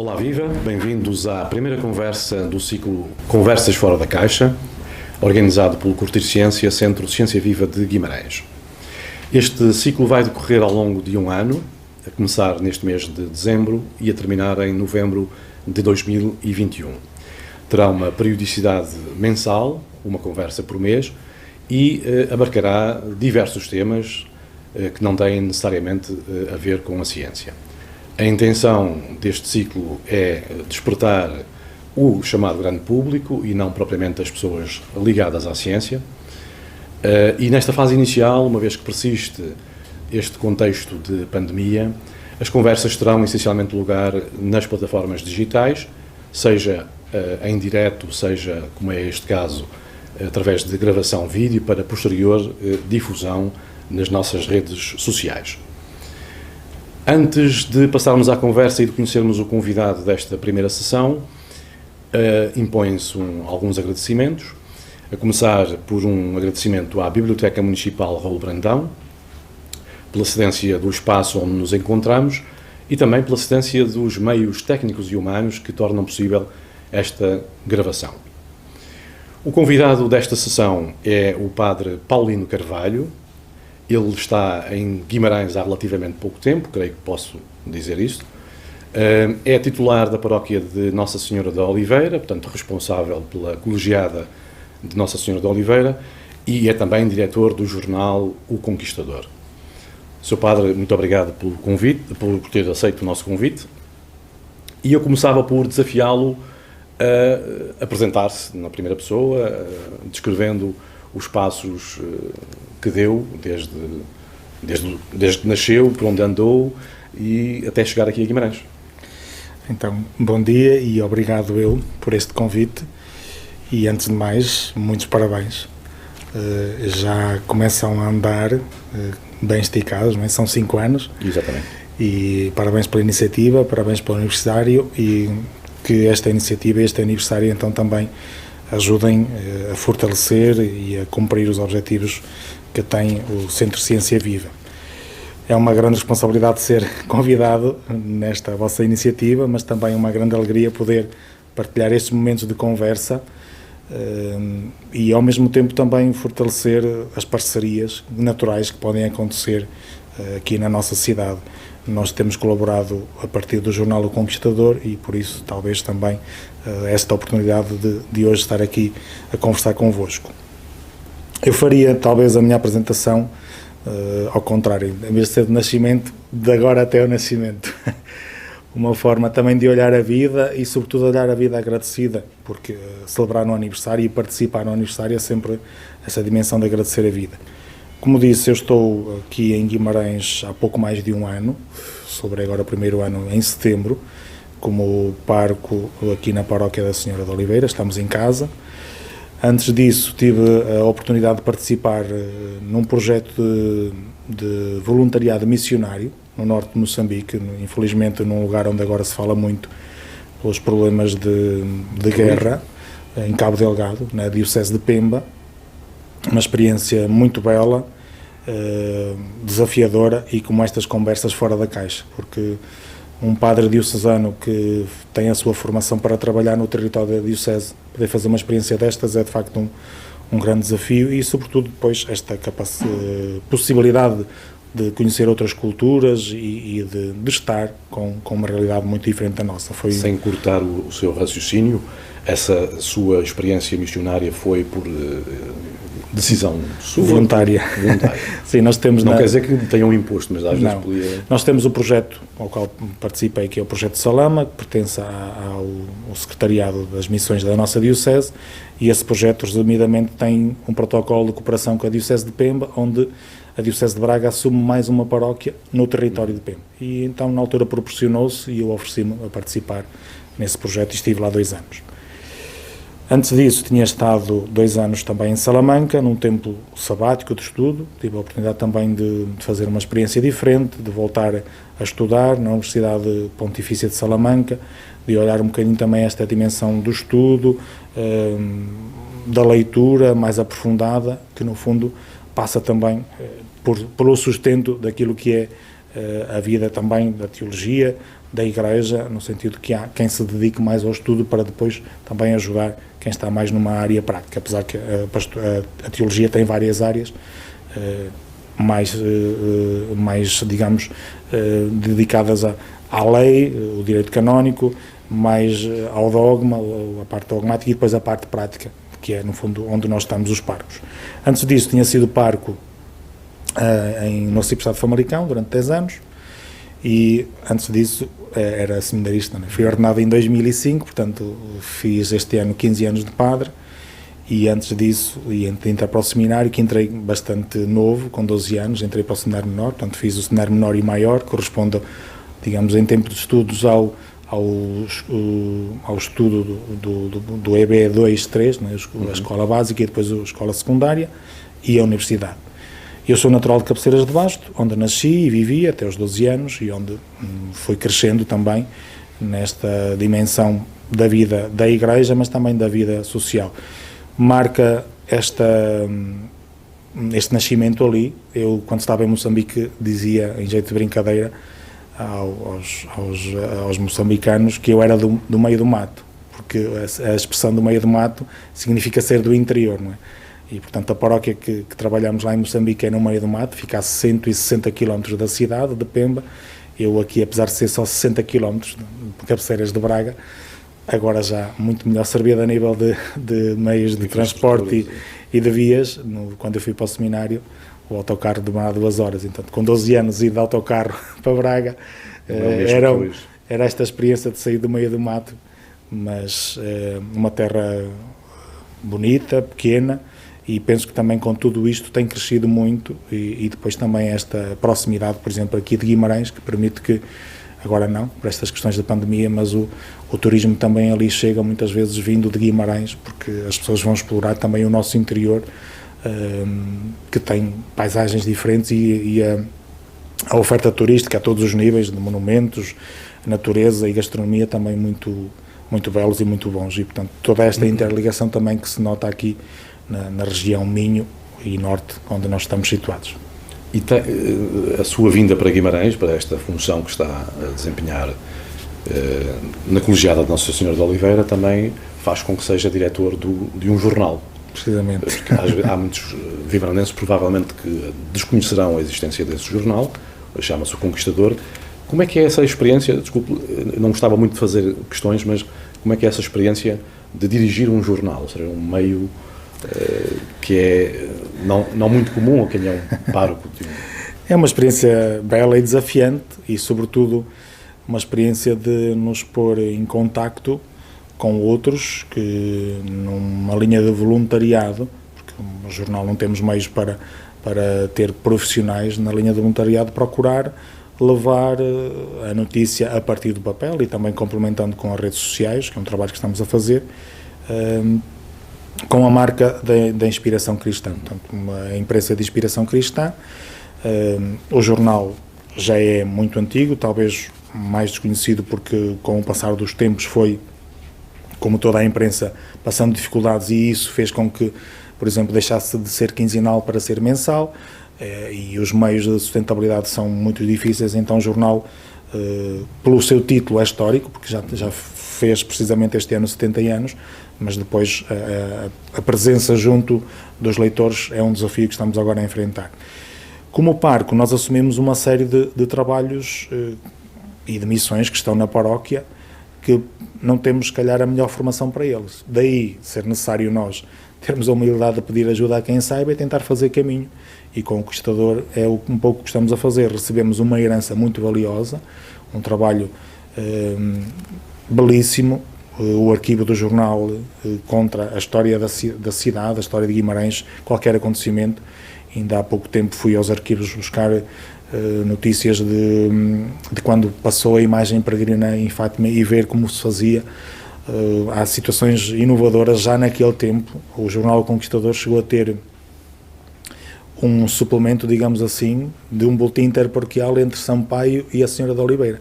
Olá, viva! Bem-vindos à primeira conversa do ciclo Conversas Fora da Caixa, organizado pelo Curtir Ciência, Centro Ciência Viva de Guimarães. Este ciclo vai decorrer ao longo de um ano, a começar neste mês de dezembro e a terminar em novembro de 2021. Terá uma periodicidade mensal, uma conversa por mês, e abarcará diversos temas que não têm necessariamente a ver com a ciência. A intenção deste ciclo é despertar o chamado grande público e não propriamente as pessoas ligadas à ciência. E nesta fase inicial, uma vez que persiste este contexto de pandemia, as conversas terão essencialmente lugar nas plataformas digitais, seja em direto, seja, como é este caso, através de gravação vídeo para posterior difusão nas nossas redes sociais. Antes de passarmos à conversa e de conhecermos o convidado desta primeira sessão, impõem-se alguns agradecimentos, a começar por um agradecimento à Biblioteca Municipal Raul Brandão, pela cedência do espaço onde nos encontramos e também pela cedência dos meios técnicos e humanos que tornam possível esta gravação. O convidado desta sessão é o Padre Paulino Carvalho. Ele está em Guimarães há relativamente pouco tempo, creio que posso dizer isto. É titular da paróquia de Nossa Senhora da Oliveira, portanto responsável pela colegiada de Nossa Senhora da Oliveira, e é também diretor do jornal O Conquistador. Sr. Padre, muito obrigado pelo convite, por ter aceito o nosso convite. E eu começava por desafiá-lo a apresentar-se na primeira pessoa, descrevendo os passos que deu desde que nasceu, por onde andou e até chegar aqui a Guimarães. Então, bom dia e obrigado eu por este convite e, antes de mais, muitos parabéns. Já começam a andar bem esticados, não é? São 5 anos. Exatamente. E parabéns pela iniciativa, parabéns pelo aniversário e que esta iniciativa e este aniversário então também ajudem a fortalecer e a cumprir os objetivos que tem o Centro Ciência Viva. É uma grande responsabilidade ser convidado nesta vossa iniciativa, mas também uma grande alegria poder partilhar estes momentos de conversa e ao mesmo tempo também fortalecer as parcerias naturais que podem acontecer aqui na nossa cidade. Nós temos colaborado a partir do jornal O Conquistador e por isso talvez também esta oportunidade de hoje estar aqui a conversar convosco. Eu faria talvez a minha apresentação ao contrário, em vez de ser de nascimento, de agora até o nascimento. Uma forma também de olhar a vida e sobretudo olhar a vida agradecida, porque celebrar no aniversário e participar no aniversário é sempre essa dimensão de agradecer a vida. Como disse, eu estou aqui em Guimarães há pouco mais de um ano, celebrei agora o primeiro ano em setembro, como pároco aqui na paróquia da Senhora da Oliveira, estamos em casa. Antes disso tive a oportunidade de participar num projeto de voluntariado missionário no norte de Moçambique, infelizmente num lugar onde agora se fala muito pelos problemas de guerra, em Cabo Delgado, na Diocese de Pemba. Uma experiência muito bela, desafiadora e com estas conversas fora da caixa, porque um padre diocesano que tem a sua formação para trabalhar no território da Diocese, poder fazer uma experiência destas é de facto um grande desafio e sobretudo depois esta possibilidade de conhecer outras culturas e de estar com uma realidade muito diferente da nossa. Sem cortar o seu raciocínio, essa sua experiência missionária foi por decisão sua? Voluntária. Sim, nós temos... Não quer dizer que tenham imposto, mas às vezes podia... Nós temos o projeto ao qual participei, que é o projeto Salama, que pertence ao secretariado das missões da nossa Diocese, e esse projeto, resumidamente, tem um protocolo de cooperação com a Diocese de Pemba, onde a Diocese de Braga assume mais uma paróquia no território de Pemba. E então, na altura, proporcionou-se e eu ofereci-me a participar nesse projeto e estive lá 2 anos. Antes disso, tinha estado 2 anos também em Salamanca, num tempo sabático de estudo. Tive a oportunidade também de fazer uma experiência diferente, de voltar a estudar na Universidade Pontifícia de Salamanca, de olhar um bocadinho também esta dimensão do estudo, da leitura mais aprofundada, que no fundo passa também pelo sustento daquilo que é a vida também da teologia, da Igreja, no sentido que há quem se dedique mais ao estudo para depois também ajudar quem está mais numa área prática, apesar que a teologia tem várias áreas, mais digamos, dedicadas à lei, o direito canónico, mais ao dogma, a parte dogmática, e depois a parte prática, que é, no fundo, onde nós estamos os parcos. Antes disso, tinha sido parco no Arciprestado de Famalicão, durante 10 anos, e antes disso era seminarista, né? Fui ordenado em 2005, portanto, fiz este ano 15 anos de padre, e antes disso, entrei para o seminário, que entrei bastante novo, com 12 anos, entrei para o seminário menor, portanto, fiz o seminário menor e maior, que corresponde, digamos, em tempo de estudos ao estudo do EB 2-3, né, a escola básica e depois a escola secundária e a universidade. Eu sou natural de Cabeceiras de Basto, onde nasci e vivi até os 12 anos e onde fui crescendo também nesta dimensão da vida da Igreja, mas também da vida social. Marca este nascimento ali. Eu, quando estava em Moçambique, dizia, em jeito de brincadeira, aos moçambicanos que eu era do meio do mato, porque a expressão do meio do mato significa ser do interior, não é? E, portanto, a paróquia que trabalhamos lá em Moçambique é no meio do mato, fica a 160 km da cidade de Pemba. Eu aqui, apesar de ser só 60 km de Cabeceiras de Braga, agora já muito melhor servido a nível de meios de transporte e de vias. Quando eu fui para o seminário, o autocarro demorava 2 horas, então com 12 anos ir de autocarro para Braga era esta experiência de sair do meio do mato, mas uma terra bonita, pequena, e penso que também com tudo isto tem crescido muito, e depois também esta proximidade, por exemplo, aqui de Guimarães, que permite que, agora não, por estas questões da pandemia, mas o turismo também ali chega muitas vezes vindo de Guimarães, porque as pessoas vão explorar também o nosso interior, que tem paisagens diferentes e a oferta turística a todos os níveis, de monumentos, natureza e gastronomia também muito, muito belos e muito bons, e portanto toda esta interligação também que se nota aqui na região Minho e Norte, onde nós estamos situados. E a sua vinda para Guimarães, para esta função que está a desempenhar na Colegiada de Nossa Senhora de Oliveira, também faz com que seja diretor de um jornal. Precisamente. Porque há muitos vimaranenses provavelmente que desconhecerão a existência desse jornal, chama-se O Conquistador. Como é que é essa experiência? Desculpe, não gostava muito de fazer questões, mas como é que é essa experiência de dirigir um jornal, ou seja, um meio que é não muito comum a quem é um pároco? É uma experiência bela e desafiante e, sobretudo, uma experiência de nos pôr em contacto com outros, que numa linha de voluntariado, porque no jornal não temos meios para ter profissionais, na linha de voluntariado procurar levar a notícia a partir do papel e também complementando com as redes sociais, que é um trabalho que estamos a fazer, com a marca da inspiração cristã, portanto, uma imprensa de inspiração cristã. O jornal já é muito antigo, talvez mais desconhecido porque com o passar dos tempos foi, como toda a imprensa, passando dificuldades, e isso fez com que, por exemplo, deixasse de ser quinzenal para ser mensal, e os meios de sustentabilidade são muito difíceis, então o jornal, pelo seu título, é histórico, porque já fez precisamente este ano 70 anos, mas depois a presença junto dos leitores é um desafio que estamos agora a enfrentar. Como parco, nós assumimos uma série de trabalhos e de missões que estão na paróquia, que não temos, se calhar, a melhor formação para eles. Daí ser necessário nós termos a humildade de pedir ajuda a quem saiba e tentar fazer caminho. E com o Conquistador é um pouco o que estamos a fazer. Recebemos uma herança muito valiosa, um trabalho belíssimo. O arquivo do jornal conta a história da cidade, a história de Guimarães, qualquer acontecimento. Ainda há pouco tempo fui aos arquivos buscar notícias de quando passou a imagem peregrina em Fátima e ver como se fazia. Há situações inovadoras já naquele tempo. O jornal O Conquistador chegou a ter um suplemento, digamos assim, de um boletim interparoquial entre Sampaio e a Senhora de Oliveira,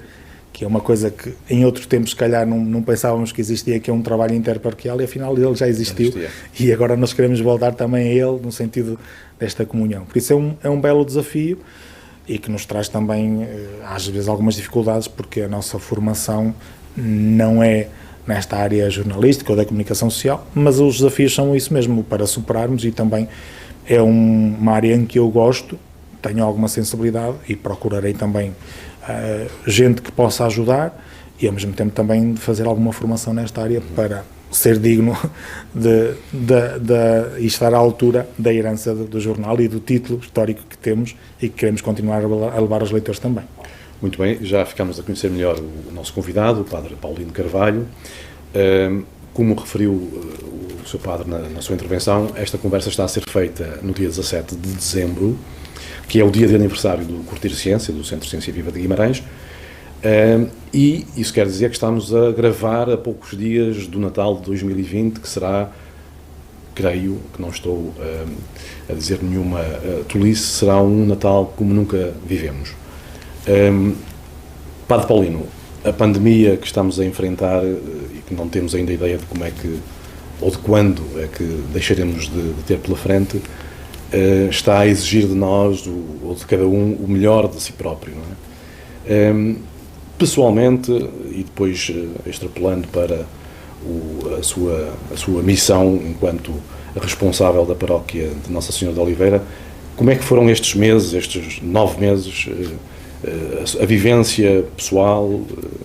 que é uma coisa que em outros tempos se calhar não pensávamos que existia, que é um trabalho interparoquial, e afinal ele já existiu, e agora nós queremos voltar também a ele no sentido desta comunhão. Por isso é um belo desafio e que nos traz também, às vezes, algumas dificuldades, porque a nossa formação não é nesta área jornalística ou da comunicação social, mas os desafios são isso mesmo, para superarmos, e também é uma área em que eu gosto, tenho alguma sensibilidade e procurarei também gente que possa ajudar e, ao mesmo tempo, também fazer alguma formação nesta área para ser digno e estar à altura da herança do jornal e do título histórico que temos e que queremos continuar a levar aos leitores também. Muito bem, já ficámos a conhecer melhor o nosso convidado, o Padre Paulino Carvalho. Como referiu o Sr. Padre na sua intervenção, esta conversa está a ser feita no dia 17 de dezembro, que é o dia de aniversário do Curtir Ciência, do Centro Ciência Viva de Guimarães, e isso quer dizer que estamos a gravar a poucos dias do Natal de 2020, que será, creio, que não estou a dizer nenhuma tolice, será um Natal como nunca vivemos. Padre Paulino, a pandemia que estamos a enfrentar e que não temos ainda ideia de como é que, ou de quando é que deixaremos de ter pela frente, está a exigir de nós, ou de cada um, o melhor de si próprio, não é? Pessoalmente, e depois extrapolando para a sua missão enquanto responsável da paróquia de Nossa Senhora de Oliveira, como é que foram estes meses, estes 9 meses, a vivência pessoal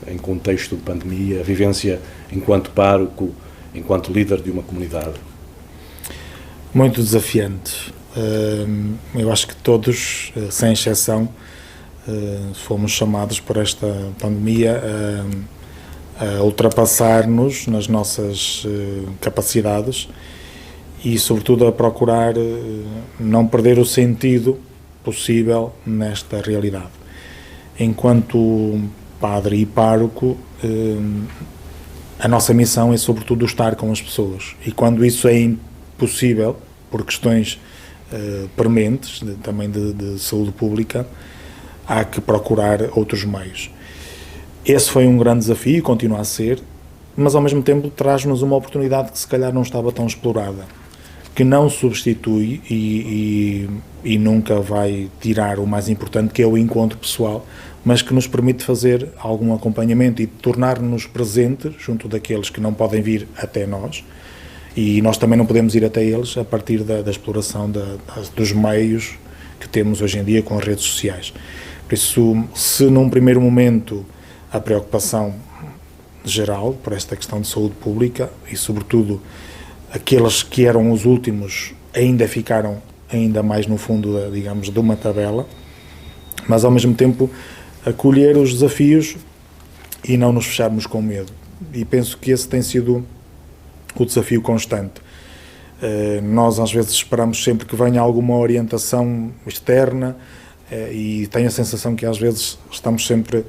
em contexto de pandemia, a vivência enquanto pároco, enquanto líder de uma comunidade? Muito desafiante. Eu acho que todos, sem exceção, fomos chamados por esta pandemia a ultrapassar-nos nas nossas capacidades e, sobretudo, a procurar não perder o sentido possível nesta realidade. Enquanto padre e pároco, a nossa missão é, sobretudo, estar com as pessoas. E quando isso é impossível, por questões prementes, também de saúde pública, há que procurar outros meios. Esse foi um grande desafio e continua a ser, mas ao mesmo tempo traz-nos uma oportunidade que se calhar não estava tão explorada, que não substitui e nunca vai tirar o mais importante, que é o encontro pessoal, mas que nos permite fazer algum acompanhamento e tornar-nos presentes junto daqueles que não podem vir até nós, e nós também não podemos ir até eles a partir da exploração dos meios que temos hoje em dia com as redes sociais. Por isso, se num primeiro momento a preocupação geral por esta questão de saúde pública e, sobretudo, aqueles que eram os últimos ainda ficaram ainda mais no fundo, digamos, de uma tabela, mas ao mesmo tempo acolher os desafios e não nos fecharmos com medo. E penso que esse tem sido o desafio constante. Nós às vezes esperamos sempre que venha alguma orientação externa e tenho a sensação que às vezes estamos sempre,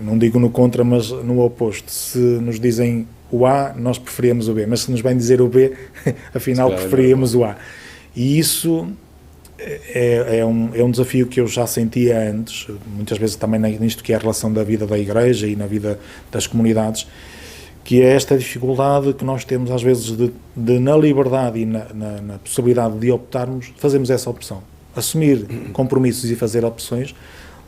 não digo no contra, mas no oposto. Se nos dizem o A, nós preferíamos o B, mas se nos vem dizer o B, afinal preferíamos o A. E isso é um desafio que eu já sentia antes, muitas vezes também nisto que é a relação da vida da Igreja e na vida das comunidades, que é esta dificuldade que nós temos às vezes de na liberdade e na possibilidade de optarmos, fazemos essa opção. Assumir compromissos e fazer opções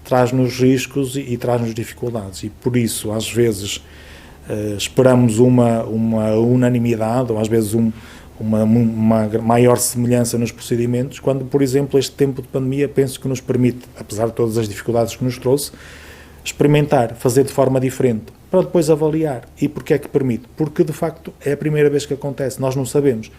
traz-nos riscos e traz-nos dificuldades, e por isso às vezes esperamos uma unanimidade ou às vezes uma maior semelhança nos procedimentos, quando, por exemplo, este tempo de pandemia penso que nos permite, apesar de todas as dificuldades que nos trouxe, experimentar, fazer de forma diferente, para depois avaliar. E porquê é que permite? Porque, de facto, é a primeira vez que acontece, nós não sabemos.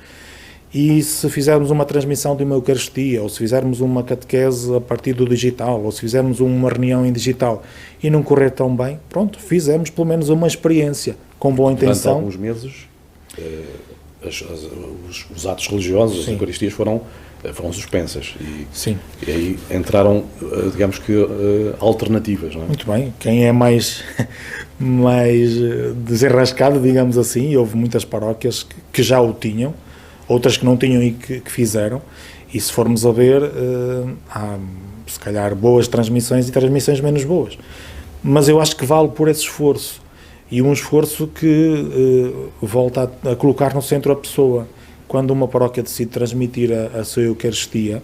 E se fizermos uma transmissão de uma Eucaristia, ou se fizermos uma catequese a partir do digital, ou se fizermos uma reunião em digital e não correr tão bem, pronto, fizemos pelo menos uma experiência com boa intenção. Durante alguns meses, os atos religiosos, as Eucaristias foram suspensas e aí entraram, digamos que, alternativas, não é? Muito bem, quem é mais desenrascado, digamos assim, e houve muitas paróquias que já o tinham, outras que não tinham e que fizeram, e se formos a ver, há se calhar boas transmissões e transmissões menos boas, mas eu acho que vale por esse esforço, e um esforço que volta a colocar no centro a pessoa. Quando uma paróquia decide transmitir a sua Eucaristia,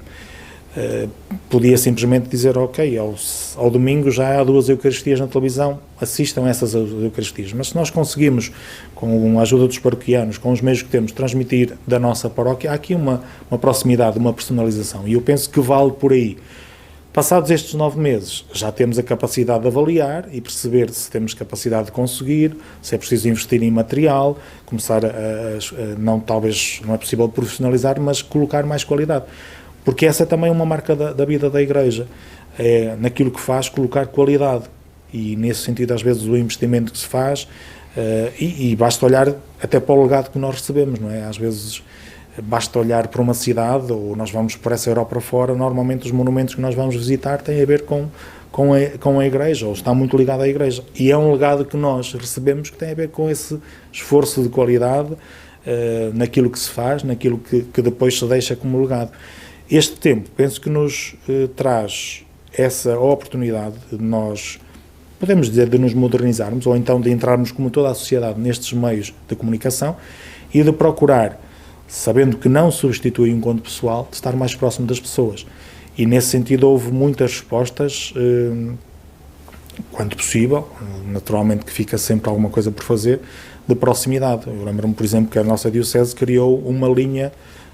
podia simplesmente dizer, ok, ao domingo já há 2 Eucaristias na televisão, assistam a essas Eucaristias. Mas se nós conseguimos, com a ajuda dos paroquianos, com os meios que temos, transmitir da nossa paróquia, há aqui uma proximidade, uma personalização, e eu penso que vale por aí. Passados estes 9 meses, já temos a capacidade de avaliar e perceber se temos capacidade de conseguir, se é preciso investir em material, começar talvez não é possível profissionalizar, mas colocar mais qualidade. Porque essa é também uma marca da vida da Igreja, é naquilo que faz colocar qualidade, e nesse sentido às vezes o investimento que se faz, e basta olhar até para o legado que nós recebemos, não é? Às vezes basta olhar para uma cidade, ou nós vamos por essa Europa fora, normalmente os monumentos que nós vamos visitar têm a ver com a Igreja, ou está muito ligado à Igreja, e é um legado que nós recebemos que tem a ver com esse esforço de qualidade, naquilo que se faz, naquilo que depois se deixa como legado. Este tempo, penso que nos traz essa oportunidade de nós, podemos dizer, de nos modernizarmos, ou então de entrarmos como toda a sociedade nestes meios de comunicação, e de procurar, sabendo que não substitui o encontro pessoal, de estar mais próximo das pessoas. E nesse sentido houve muitas respostas, quanto possível, naturalmente que fica sempre alguma coisa por fazer, de proximidade. Eu lembro-me, por exemplo, que a nossa Diocese criou uma linha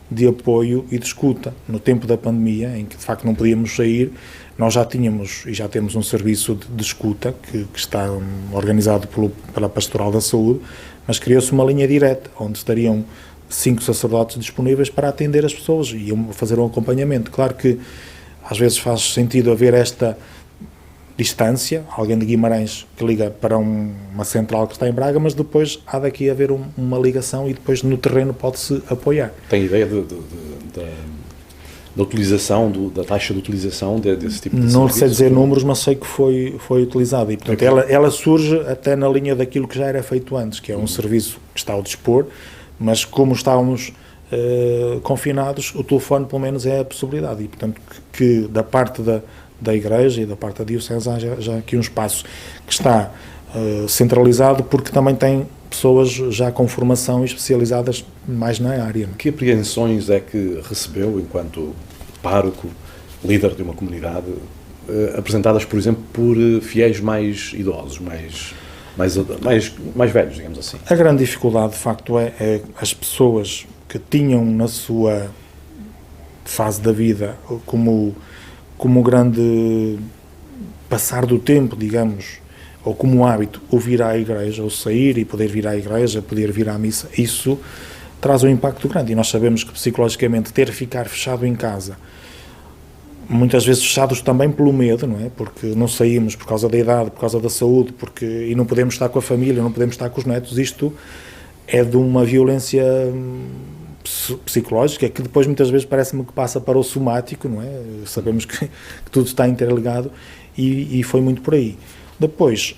de apoio e de escuta. No tempo da pandemia, em que de facto não podíamos sair, nós já tínhamos e já temos um serviço de escuta que está organizado pela Pastoral da Saúde, mas criou-se uma linha direta, onde estariam 5 sacerdotes disponíveis para atender as pessoas e fazer um acompanhamento. Claro que às vezes faz sentido haver esta distância, alguém de Guimarães que liga para uma central que está em Braga, mas depois há daqui a haver uma ligação e depois no terreno pode-se apoiar. Tem ideia da utilização, da taxa de utilização desse tipo de serviço? Não sei dizer números, mas sei que foi utilizado, e portanto ela surge até na linha daquilo que já era feito antes, que é um serviço que está ao dispor, mas como estávamos confinados, o telefone pelo menos é a possibilidade, e portanto que da parte da Igreja e da parte da Diocese há já aqui um espaço que está centralizado, porque também tem pessoas já com formação especializadas mais na área. Que apreensões é que recebeu enquanto pároco, líder de uma comunidade, apresentadas, por exemplo, por fiéis mais idosos, mais velhos, digamos assim? A grande dificuldade, de facto, é as pessoas que tinham na sua fase da vida como grande passar do tempo, digamos, ou como hábito, ou vir à igreja, ou sair e poder vir à igreja, poder vir à missa, isso traz um impacto grande. E nós sabemos que psicologicamente ficar fechado em casa, muitas vezes fechados também pelo medo, não é? Porque não saímos por causa da idade, por causa da saúde, e não podemos estar com a família, não podemos estar com os netos, isto é de uma violência psicológica que depois muitas vezes parece-me que passa para o somático, não é? Sabemos que tudo está interligado e foi muito por aí. Depois,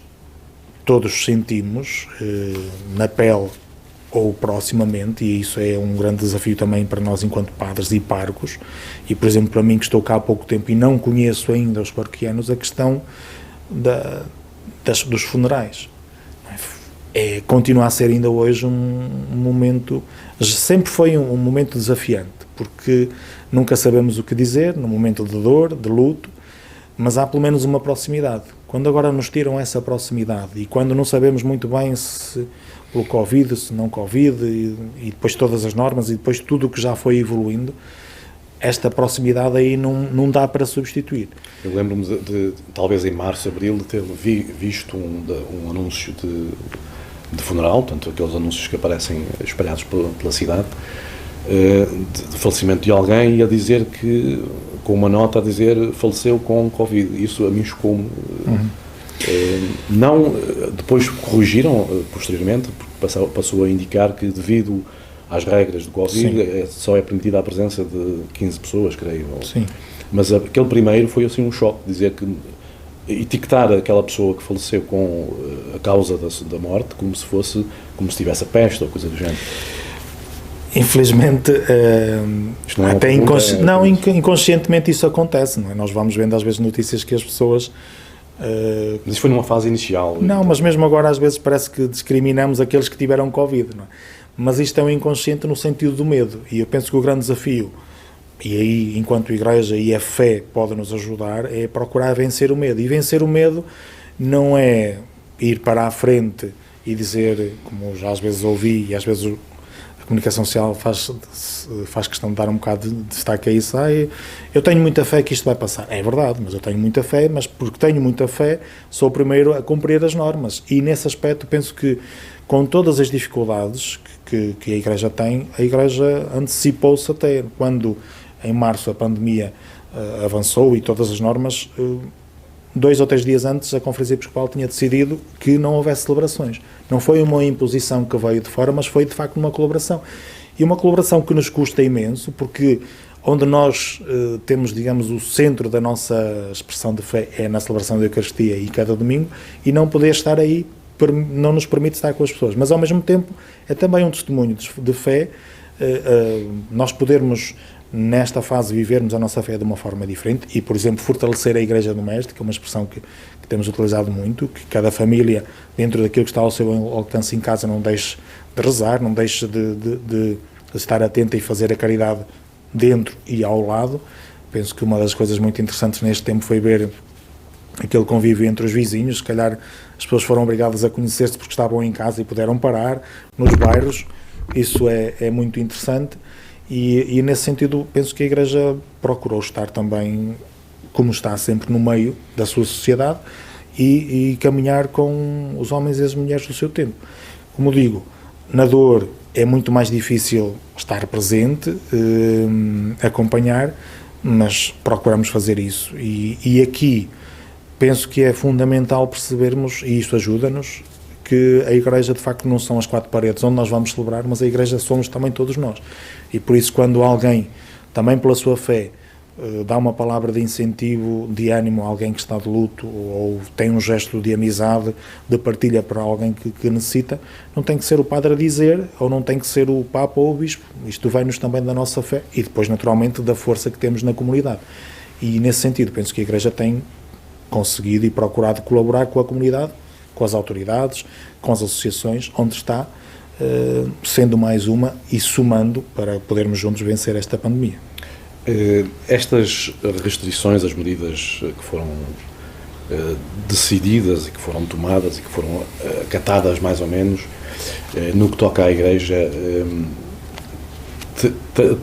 todos sentimos na pele ou proximamente, e isso é um grande desafio também para nós enquanto padres e párocos, e por exemplo para mim que estou cá há pouco tempo e não conheço ainda os paroquianos, a questão dos funerais. Continua a ser ainda hoje um momento, sempre foi um momento desafiante, porque nunca sabemos o que dizer no momento de dor, de luto, mas há pelo menos uma proximidade. Quando agora nos tiram essa proximidade e quando não sabemos muito bem se pelo Covid, se não Covid, e depois todas as normas e depois tudo o que já foi evoluindo, esta proximidade aí não dá para substituir. Eu lembro-me de talvez em março, abril, de ter visto um anúncio de funeral, portanto aqueles anúncios que aparecem espalhados pela cidade, de falecimento de alguém, e a dizer que, com uma nota a dizer faleceu com Covid. Isso a mim chocou-me. Não, depois corrigiram posteriormente, porque passou a indicar que devido às regras do Covid só é permitida a presença de 15 pessoas, creio. Sim. Mas aquele primeiro foi assim um choque, dizer que etiquetar aquela pessoa que faleceu com a causa da morte como se tivesse a peste ou coisa do género. Infelizmente, até inconscientemente isso acontece, não é? Nós vamos vendo às vezes notícias que as pessoas... Mas isso foi numa fase inicial. Não, então. Mas mesmo agora às vezes parece que discriminamos aqueles que tiveram Covid, não é? Mas isto é um inconsciente no sentido do medo, e eu penso que o grande desafio e aí, enquanto Igreja e a fé podem nos ajudar, é procurar vencer o medo. E vencer o medo não é ir para a frente e dizer, como já às vezes ouvi, e às vezes a comunicação social faz questão de dar um bocado de destaque a isso. Eu tenho muita fé que isto vai passar. É verdade, mas eu tenho muita fé, mas porque tenho muita fé, sou o primeiro a cumprir as normas. E nesse aspecto penso que, com todas as dificuldades que a Igreja tem, a Igreja antecipou-se até quando, em março, a pandemia avançou e todas as normas, 2 ou 3 dias antes, a Conferência Episcopal tinha decidido que não houvesse celebrações. Não foi uma imposição que veio de fora, mas foi, de facto, uma colaboração. E uma colaboração que nos custa imenso, porque onde nós temos, digamos, o centro da nossa expressão de fé é na celebração da Eucaristia e cada domingo, e não poder estar aí não nos permite estar com as pessoas. Mas, ao mesmo tempo, é também um testemunho de fé, nós podermos, nesta fase, vivermos a nossa fé de uma forma diferente e, por exemplo, fortalecer a Igreja Doméstica, uma expressão que temos utilizado muito, que cada família, dentro daquilo que está ao seu alcance em casa, não deixe de rezar, não deixe de estar atenta e fazer a caridade dentro e ao lado. Penso que uma das coisas muito interessantes neste tempo foi ver aquele convívio entre os vizinhos. Se calhar as pessoas foram obrigadas a conhecer-se porque estavam em casa e puderam parar nos bairros. Isso é muito interessante. E nesse sentido penso que a Igreja procurou estar também, como está sempre, no meio da sua sociedade e caminhar com os homens e as mulheres do seu tempo. Como digo, na dor é muito mais difícil estar presente, acompanhar, mas procuramos fazer isso. E aqui penso que é fundamental percebermos, e isto ajuda-nos, que a Igreja de facto não são as 4 paredes onde nós vamos celebrar, mas a Igreja somos também todos nós. E por isso, quando alguém, também pela sua fé, dá uma palavra de incentivo, de ânimo a alguém que está de luto, ou tem um gesto de amizade, de partilha para alguém que necessita, não tem que ser o padre a dizer, ou não tem que ser o Papa ou o Bispo. Isto vem-nos também da nossa fé e depois, naturalmente, da força que temos na comunidade. E nesse sentido, penso que a Igreja tem conseguido e procurado colaborar com a comunidade, com as autoridades, com as associações, onde está, sendo mais uma e somando para podermos juntos vencer esta pandemia. Estas restrições, as medidas que foram decididas e que foram tomadas e que foram acatadas mais ou menos, no que toca à Igreja,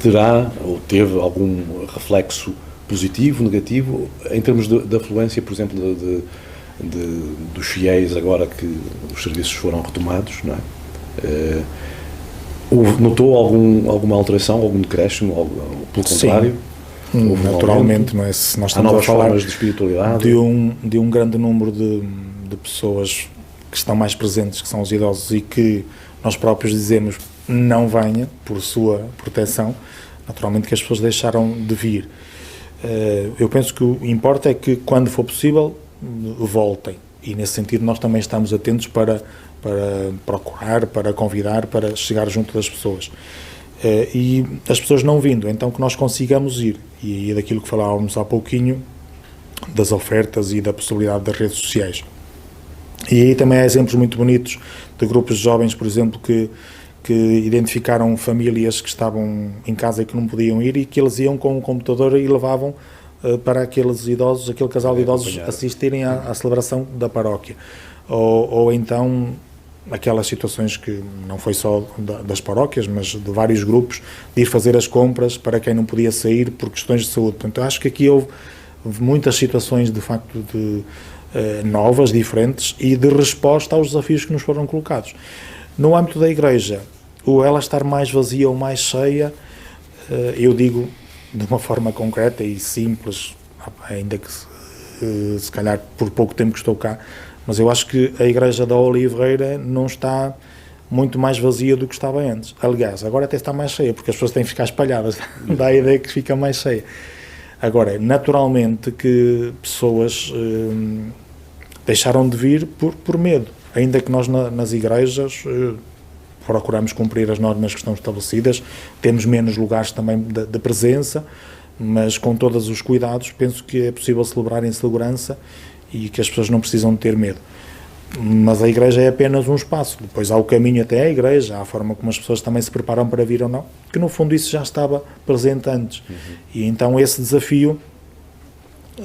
terá ou teve algum reflexo positivo, negativo, em termos de afluência, por exemplo, dos fiéis, agora que os serviços foram retomados, não é? Notou alguma alteração, algum decréscimo, pelo contrário? Sim, naturalmente, não é? Se nós estamos a falar de espiritualidade, de um grande número de pessoas que estão mais presentes, que são os idosos, e que nós próprios dizemos não venha por sua proteção, naturalmente que as pessoas deixaram de vir. Eu penso que o que importa é que, quando for possível, voltem, e nesse sentido nós também estamos atentos para procurar, para convidar, para chegar junto das pessoas. E as pessoas não vindo, então que nós consigamos ir, e daquilo que falávamos há pouquinho, das ofertas e da possibilidade das redes sociais. E aí também há exemplos muito bonitos de grupos de jovens, por exemplo, que identificaram famílias que estavam em casa e que não podiam ir, e que eles iam com um computador e levavam para aqueles idosos, aquele casal de idosos, assistirem à celebração da paróquia. Ou então aquelas situações que não foi só das paróquias, mas de vários grupos, de ir fazer as compras para quem não podia sair por questões de saúde. Portanto, eu acho que aqui houve muitas situações, de facto, novas, diferentes, e de resposta aos desafios que nos foram colocados. No âmbito da Igreja, ou ela estar mais vazia ou mais cheia, eu digo de uma forma concreta e simples, ainda que se calhar por pouco tempo que estou cá, mas eu acho que a Igreja da Oliveira não está muito mais vazia do que estava antes. Aliás, agora até está mais cheia, porque as pessoas têm que ficar espalhadas, dá a ideia que fica mais cheia. Agora, naturalmente que pessoas deixaram de vir por medo, ainda que nós nas igrejas procuramos cumprir as normas que estão estabelecidas, temos menos lugares também de presença, mas com todos os cuidados penso que é possível celebrar em segurança e que as pessoas não precisam de ter medo. mas a igreja é apenas um espaço. Depois há o caminho até à igreja, há a forma como as pessoas também se preparam para vir ou não, que no fundo isso já estava presente antes. E então esse desafio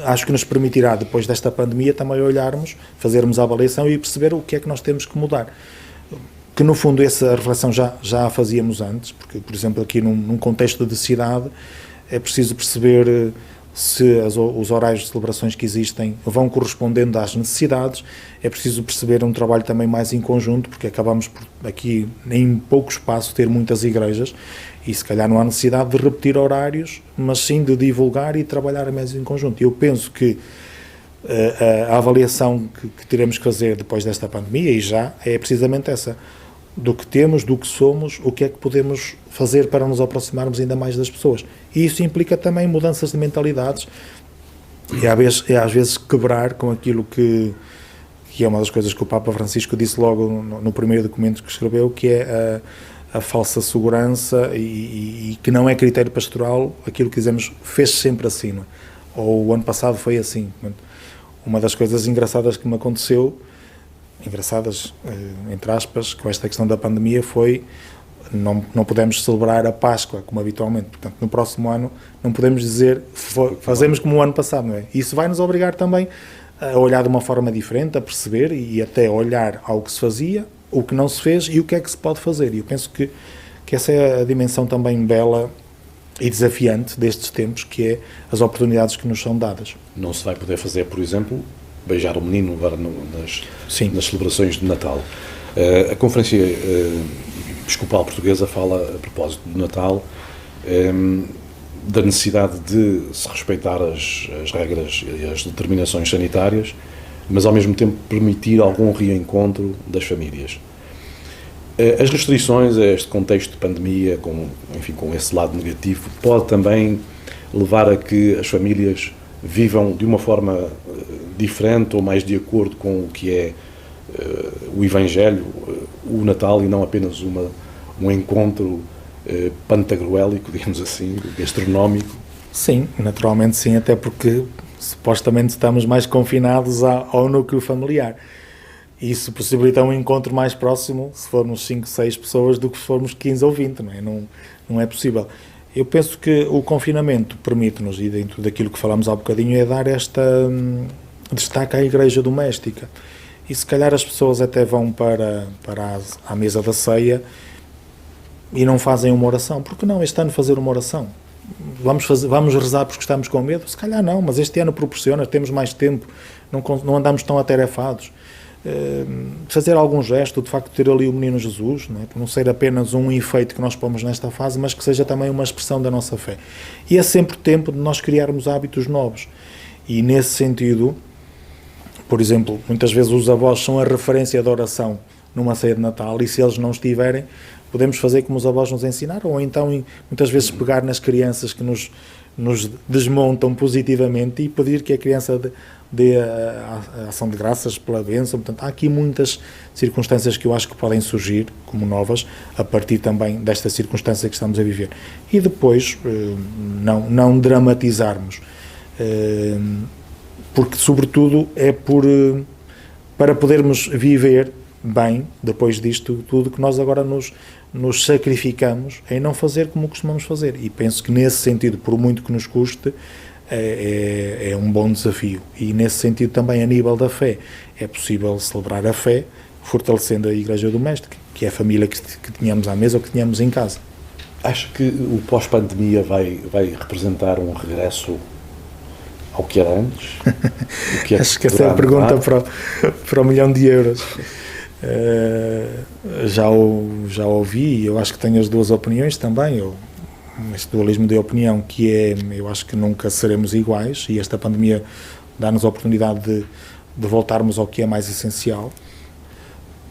acho que nos permitirá, depois desta pandemia, também olharmos, fazermos a avaliação e perceber o que é que nós temos que mudar. Que no fundo essa reflexão já a fazíamos antes, porque, por exemplo, aqui num contexto de cidade, é preciso perceber se os horários de celebrações que existem vão correspondendo às necessidades. É preciso perceber um trabalho também mais em conjunto, porque acabamos por aqui, em pouco espaço, ter muitas igrejas e se calhar não há necessidade de repetir horários, mas sim de divulgar e trabalhar mais em conjunto. Eu penso que a avaliação que teremos que fazer depois desta pandemia, e já, é precisamente essa, do que temos, do que somos, o que é que podemos fazer para nos aproximarmos ainda mais das pessoas. E isso implica também mudanças de mentalidades e às vezes quebrar com aquilo que é uma das coisas que o Papa Francisco disse logo no primeiro documento que escreveu, que é a falsa segurança e que não é critério pastoral, aquilo que dizemos fez sempre assim, não é? Ou o ano passado foi assim. Uma das coisas engraçadas que me aconteceu, engraçadas, entre aspas, com esta questão da pandemia foi não podemos celebrar a Páscoa como habitualmente. Portanto, no próximo ano não podemos dizer fazemos como o ano passado, não é? Isso vai nos obrigar também a olhar de uma forma diferente, a perceber e até olhar ao que se fazia, o que não se fez e o que é que se pode fazer. E eu penso que essa é a dimensão também bela e desafiante destes tempos, que é as oportunidades que nos são dadas. Não se vai poder fazer, por exemplo, beijar o menino agora nas celebrações de Natal. A Conferência Episcopal Portuguesa fala, a propósito do Natal, da necessidade de se respeitar as regras e as determinações sanitárias, mas ao mesmo tempo permitir algum reencontro das famílias. As restrições a este contexto de pandemia, com esse lado negativo, pode também levar a que as famílias vivam de uma forma diferente ou mais de acordo com o que é o Evangelho, o Natal, e não apenas um encontro pantagruélico, digamos assim, gastronómico. Sim, naturalmente sim, até porque supostamente estamos mais confinados ao núcleo familiar. Isso possibilita um encontro mais próximo, se formos 5, 6 pessoas, do que se formos 15 ou 20, não é? Não é possível. Eu penso que o confinamento permite-nos, e dentro daquilo que falamos há bocadinho, é dar destaque à igreja doméstica. E se calhar as pessoas até vão para a mesa da ceia e não fazem uma oração. Por que não este ano fazer uma oração? Vamos rezar porque estamos com medo? Se calhar não, mas este ano proporciona, temos mais tempo, não andamos tão atarefados. Fazer algum gesto, de facto ter ali o menino Jesus, não é? Por não ser apenas um efeito que nós pomos nesta fase, mas que seja também uma expressão da nossa fé. E é sempre tempo de nós criarmos hábitos novos. E nesse sentido, por exemplo, muitas vezes os avós são a referência da oração numa ceia de Natal, e se eles não estiverem, podemos fazer como os avós nos ensinaram, ou então muitas vezes pegar nas crianças que nos desmontam positivamente e pedir que a criança dê a ação de graças pela bênção. Portanto, há aqui muitas circunstâncias que eu acho que podem surgir como novas a partir também desta circunstância que estamos a viver. E depois, não dramatizarmos, porque sobretudo é para podermos viver bem, depois disto tudo, que nós agora nos sacrificamos em não fazer como costumamos fazer. E penso que nesse sentido, por muito que nos custe, é um bom desafio. E nesse sentido também, a nível da fé, é possível celebrar a fé fortalecendo a igreja doméstica, que é a família que tínhamos à mesa ou que tínhamos em casa. Acho que o pós-pandemia vai representar um regresso ao que era antes? Acho que essa é a pergunta para o milhão de euros. Já ouvi, e eu acho que tenho as duas opiniões também, este dualismo de opinião, que é, eu acho que nunca seremos iguais, e esta pandemia dá-nos a oportunidade de voltarmos ao que é mais essencial,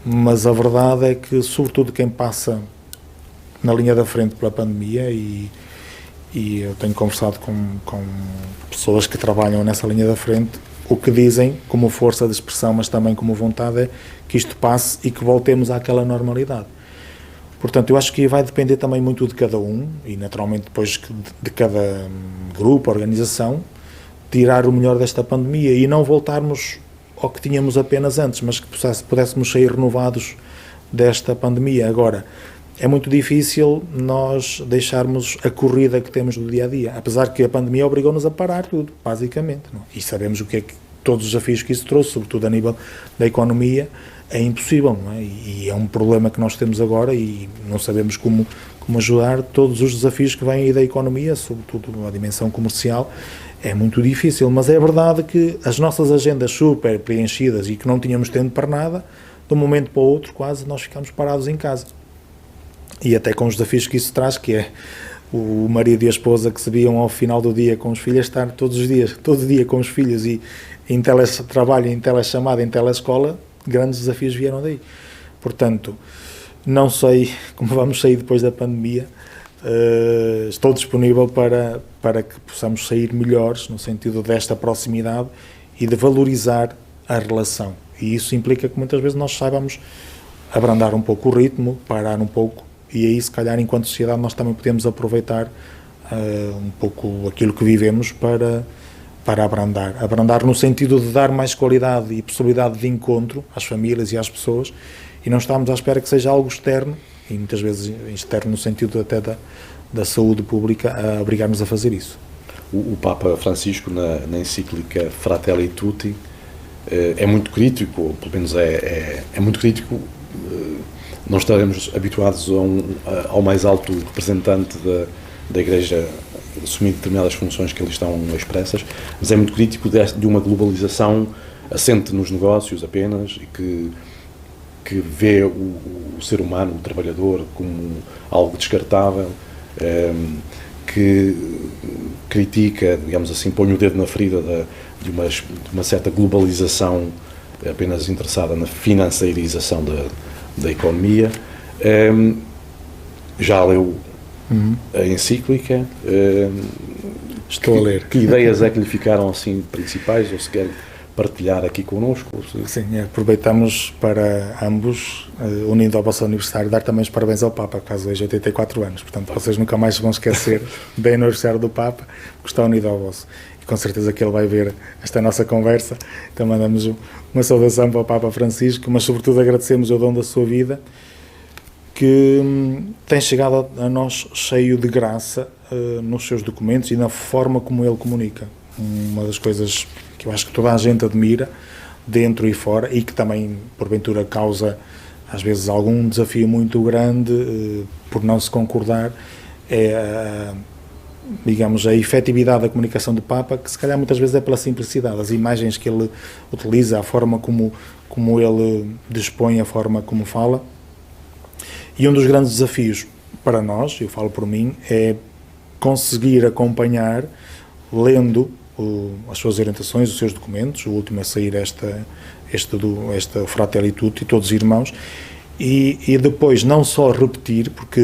mas a verdade é que, sobretudo quem passa na linha da frente pela pandemia, e eu tenho conversado com pessoas que trabalham nessa linha da frente, o que dizem como força de expressão, mas também como vontade, é que isto passe e que voltemos àquela normalidade. Portanto, eu acho que vai depender também muito de cada um, e naturalmente depois de cada grupo, organização, tirar o melhor desta pandemia e não voltarmos ao que tínhamos apenas antes, mas que pudéssemos sair renovados desta pandemia. Agora, é muito difícil nós deixarmos a corrida que temos do dia-a-dia, apesar que a pandemia obrigou-nos a parar tudo, basicamente. Não? E sabemos o que é que todos os desafios que isso trouxe, sobretudo a nível da economia, é impossível, não é? E é um problema que nós temos agora e não sabemos como ajudar todos os desafios que vêm aí da economia, sobretudo a dimensão comercial, é muito difícil, mas é verdade que as nossas agendas super preenchidas e que não tínhamos tempo para nada, de um momento para o outro quase nós ficamos parados em casa. E até com os desafios que isso traz, que é o marido e a esposa que se viam ao final do dia com os filhos, estar todo dia com os filhos e em teletrabalho, em telechamada, em telescola, grandes desafios vieram daí. Portanto, não sei como vamos sair depois da pandemia, estou disponível para que possamos sair melhores no sentido desta proximidade e de valorizar a relação. E isso implica que muitas vezes nós saibamos abrandar um pouco o ritmo, parar um pouco, e aí se calhar enquanto sociedade nós também podemos aproveitar um pouco aquilo que vivemos para abrandar no sentido de dar mais qualidade e possibilidade de encontro às famílias e às pessoas, e não estamos à espera que seja algo externo, e muitas vezes externo no sentido até da saúde pública, a obrigar-nos a fazer isso. O Papa Francisco, na encíclica Fratelli Tutti, é muito crítico, pelo menos é muito crítico. Não estaremos habituados ao mais alto representante da Igreja assumir determinadas funções que ali estão expressas, mas é muito crítico de uma globalização assente nos negócios apenas e que vê o ser humano, o trabalhador, como algo descartável, que critica, digamos assim, põe o dedo na ferida de uma certa globalização apenas interessada na financeirização da economia. Já leu a encíclica? Estou a ler. Que ideias é que lhe ficaram assim principais, ou se quer partilhar aqui connosco? Sim, aproveitamos para ambos, unindo ao vosso aniversário, dar também os parabéns ao Papa, caso hoje 84 anos. Portanto, vocês nunca mais vão esquecer bem no aniversário do Papa, porque está unido ao vosso. E com certeza que ele vai ver esta nossa conversa. Então mandamos uma saudação para o Papa Francisco, mas sobretudo agradecemos o dom da sua vida, que tem chegado a nós cheio de graça nos seus documentos e na forma como ele comunica. Uma das coisas que eu acho que toda a gente admira, dentro e fora, e que também, porventura, causa, às vezes, algum desafio muito grande por não se concordar, é, digamos, a efetividade da comunicação do Papa, que se calhar muitas vezes é pela simplicidade, as imagens que ele utiliza, a forma como ele dispõe, a forma como fala. E um dos grandes desafios para nós, eu falo por mim, é conseguir acompanhar, lendo as suas orientações, os seus documentos, o último a sair esta Fratelli Tutti, todos os irmãos, e depois não só repetir, porque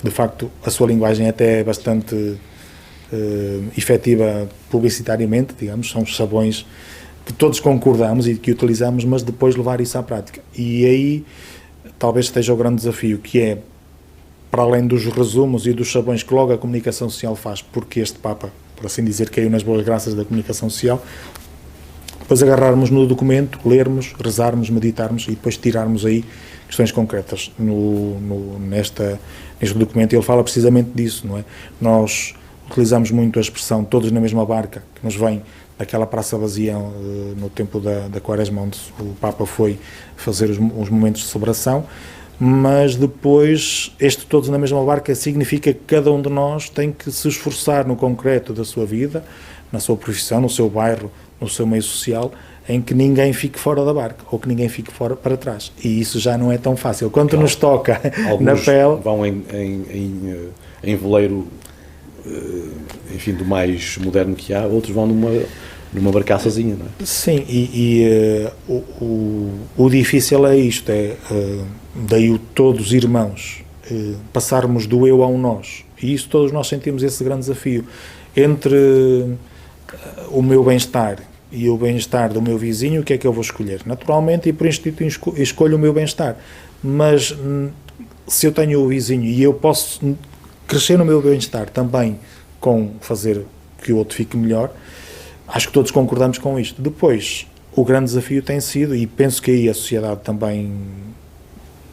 de facto a sua linguagem até é bastante efetiva publicitariamente, digamos, são os sabões que todos concordamos e que utilizamos, mas depois levar isso à prática. E aí talvez esteja o grande desafio, que é, para além dos resumos e dos sabões que logo a comunicação social faz, porque este Papa, por assim dizer, caiu nas boas graças da comunicação social, depois agarrarmos no documento, lermos, rezarmos, meditarmos e depois tirarmos aí questões concretas. Neste documento ele fala precisamente disso, não é? Nós utilizamos muito a expressão todos na mesma barca, que nos vem daquela praça vazia no tempo da Quaresma, onde o Papa foi fazer os momentos de celebração, mas depois este todos na mesma barca significa que cada um de nós tem que se esforçar no concreto da sua vida, na sua profissão, no seu bairro, no seu meio social, em que ninguém fique fora da barca, ou que ninguém fique fora para trás. E isso já não é tão fácil. Quando nos toca na pele... Alguns vão em veleiro, enfim, do mais moderno que há, outros vão numa barcaçazinha, não é? Sim, o difícil é isto, daí o todos irmãos, passarmos do eu ao nós, e isso todos nós sentimos esse grande desafio, entre o meu bem-estar e o bem-estar do meu vizinho, o que é que eu vou escolher? Naturalmente, e por instinto escolho o meu bem-estar, mas se eu tenho o vizinho e eu posso crescer no meu bem-estar também com fazer que o outro fique melhor, acho que todos concordamos com isto. Depois, o grande desafio tem sido, e penso que aí a sociedade também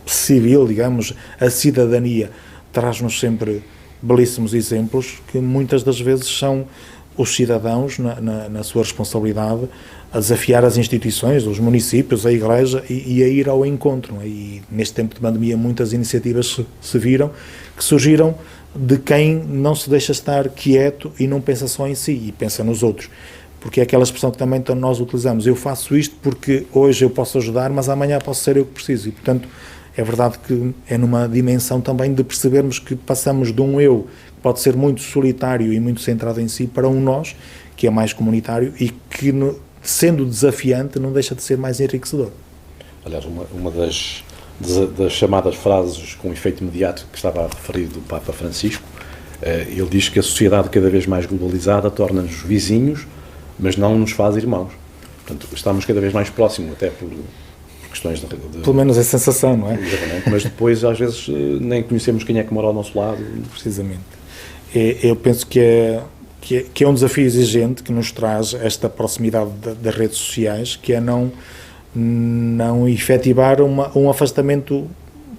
civil, digamos, a cidadania, traz-nos sempre belíssimos exemplos, que muitas das vezes são os cidadãos, na sua responsabilidade, a desafiar as instituições, os municípios, a Igreja, e a ir ao encontro. E neste tempo de pandemia muitas iniciativas se viram, que surgiram de quem não se deixa estar quieto e não pensa só em si, e pensa nos outros. Porque é aquela expressão que também nós utilizamos: eu faço isto porque hoje eu posso ajudar, mas amanhã posso ser eu que preciso. E, portanto, é verdade que é numa dimensão também de percebermos que passamos de um eu, que pode ser muito solitário e muito centrado em si, para um nós, que é mais comunitário e que, sendo desafiante, não deixa de ser mais enriquecedor. Aliás, uma das chamadas frases com efeito imediato que estava a referir do Papa Francisco, ele diz que a sociedade cada vez mais globalizada torna-nos vizinhos, mas não nos faz irmãos. Portanto, estamos cada vez mais próximos, até por questões de... Pelo menos a sensação, não é? Exatamente, mas depois às vezes nem conhecemos quem é que mora ao nosso lado. Precisamente. Eu penso que é um desafio exigente, que nos traz esta proximidade das redes sociais, que é não efetivar um afastamento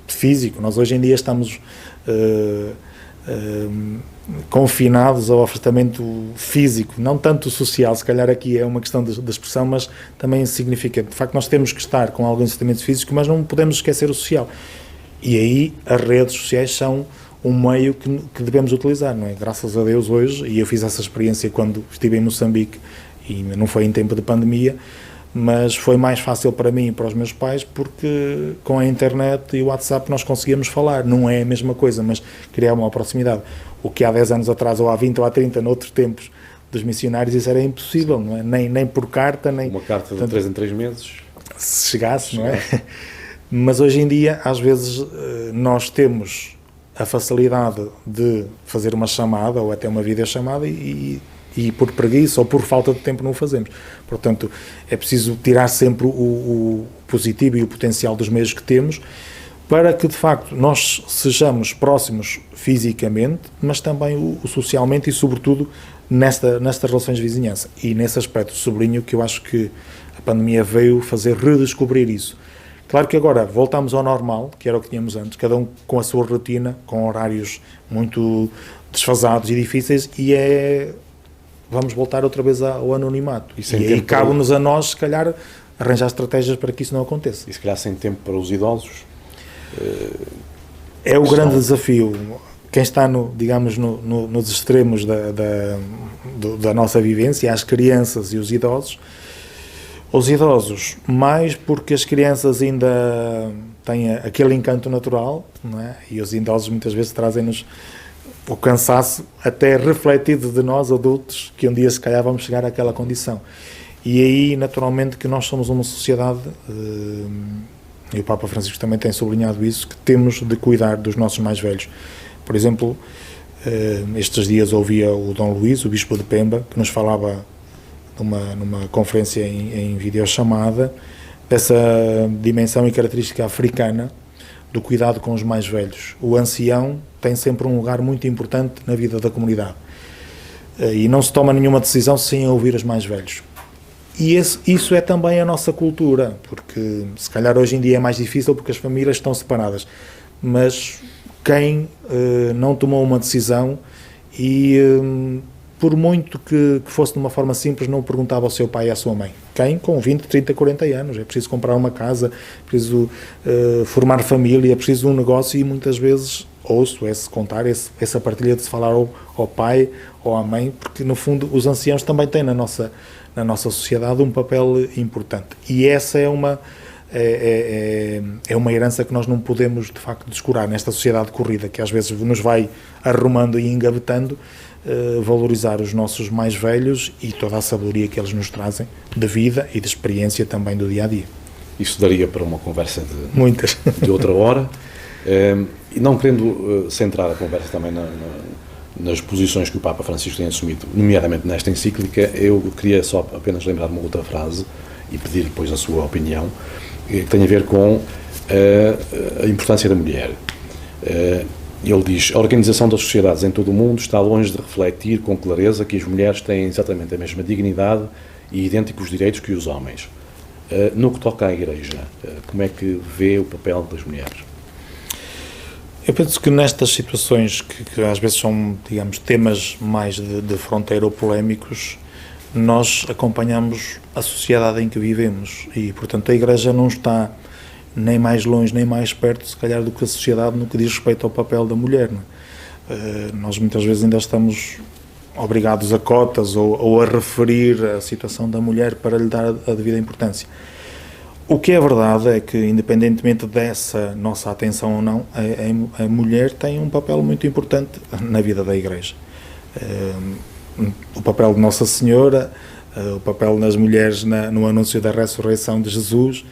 físico. Nós hoje em dia estamos confinados ao afastamento físico, não tanto social, se calhar aqui é uma questão de expressão, mas também significa, de facto, nós temos que estar com algum afastamento físico, mas não podemos esquecer o social. E aí as redes sociais são um meio que devemos utilizar, não é? Graças a Deus hoje, e eu fiz essa experiência quando estive em Moçambique, e não foi em tempo de pandemia, mas foi mais fácil para mim e para os meus pais, porque com a internet e o WhatsApp nós conseguíamos falar. Não é a mesma coisa, mas criar uma proximidade. O que há 10 anos atrás, ou há 20 ou há 30, noutros tempos dos missionários, isso era impossível, não é? Nem por carta, nem... Uma carta de 3 em 3 meses. Se chegasse, não é? Mas hoje em dia, às vezes, nós temos a facilidade de fazer uma chamada, ou até uma videochamada, e por preguiça ou por falta de tempo não o fazemos. Portanto, é preciso tirar sempre o positivo e o potencial dos meios que temos, para que, de facto, nós sejamos próximos fisicamente, mas também o socialmente e, sobretudo, nestas relações de vizinhança. E, nesse aspecto, sublinho que eu acho que a pandemia veio fazer redescobrir isso. Claro que agora voltamos ao normal, que era o que tínhamos antes, cada um com a sua rotina, com horários muito desfasados e difíceis, e vamos voltar outra vez ao anonimato. E aí cabe-nos a nós, se calhar, arranjar estratégias para que isso não aconteça. E se calhar sem tempo para os idosos? É o grande desafio. Quem está, nos extremos da nossa vivência, as crianças e os idosos. Os idosos, mais porque as crianças ainda têm aquele encanto natural, não é? E os idosos muitas vezes trazem-nos o cansaço até refletido de nós adultos, que um dia se calhar vamos chegar àquela condição. E aí, naturalmente, que nós somos uma sociedade, e o Papa Francisco também tem sublinhado isso, que temos de cuidar dos nossos mais velhos. Por exemplo, estes dias ouvia o Dom Luís, o Bispo de Pemba, que nos falava numa conferência em videochamada, dessa dimensão e característica africana do cuidado com os mais velhos. O ancião tem sempre um lugar muito importante na vida da comunidade. E não se toma nenhuma decisão sem ouvir os mais velhos. E isso é também a nossa cultura, porque se calhar hoje em dia é mais difícil porque as famílias estão separadas. Mas quem não tomou uma decisão e, por muito que fosse de uma forma simples, não perguntava ao seu pai e à sua mãe. Quem? Com 20, 30, 40 anos. É preciso comprar uma casa, é preciso formar família, é preciso um negócio, e muitas vezes ouço contar essa partilha de se falar ao pai ou à mãe, porque no fundo os anciãos também têm na nossa sociedade um papel importante. E essa é uma herança que nós não podemos de facto descurar nesta sociedade corrida, que às vezes nos vai arrumando e engavetando. Valorizar os nossos mais velhos e toda a sabedoria que eles nos trazem de vida e de experiência também do dia a dia. Isso daria para uma conversa muitas de outra hora, e não querendo centrar a conversa também nas posições que o Papa Francisco tem assumido, nomeadamente nesta encíclica, eu queria só apenas lembrar uma outra frase e pedir depois a sua opinião, que tem a ver com a importância da mulher. Ele diz: a organização das sociedades em todo o mundo está longe de refletir com clareza que as mulheres têm exatamente a mesma dignidade e idênticos direitos que os homens. No que toca à Igreja, como é que vê o papel das mulheres? Eu penso que nestas situações que às vezes são, digamos, temas mais de fronteira ou polémicos, nós acompanhamos a sociedade em que vivemos e, portanto, a Igreja não está nem mais longe nem mais perto, se calhar, do que a sociedade no que diz respeito ao papel da mulher. Não é? Nós muitas vezes ainda estamos obrigados a cotas ou a referir a situação da mulher para lhe dar a devida importância. O que é verdade é que, independentemente dessa nossa atenção ou não, a mulher tem um papel muito importante na vida da Igreja. O papel de Nossa Senhora, o papel das mulheres no anúncio da ressurreição de Jesus,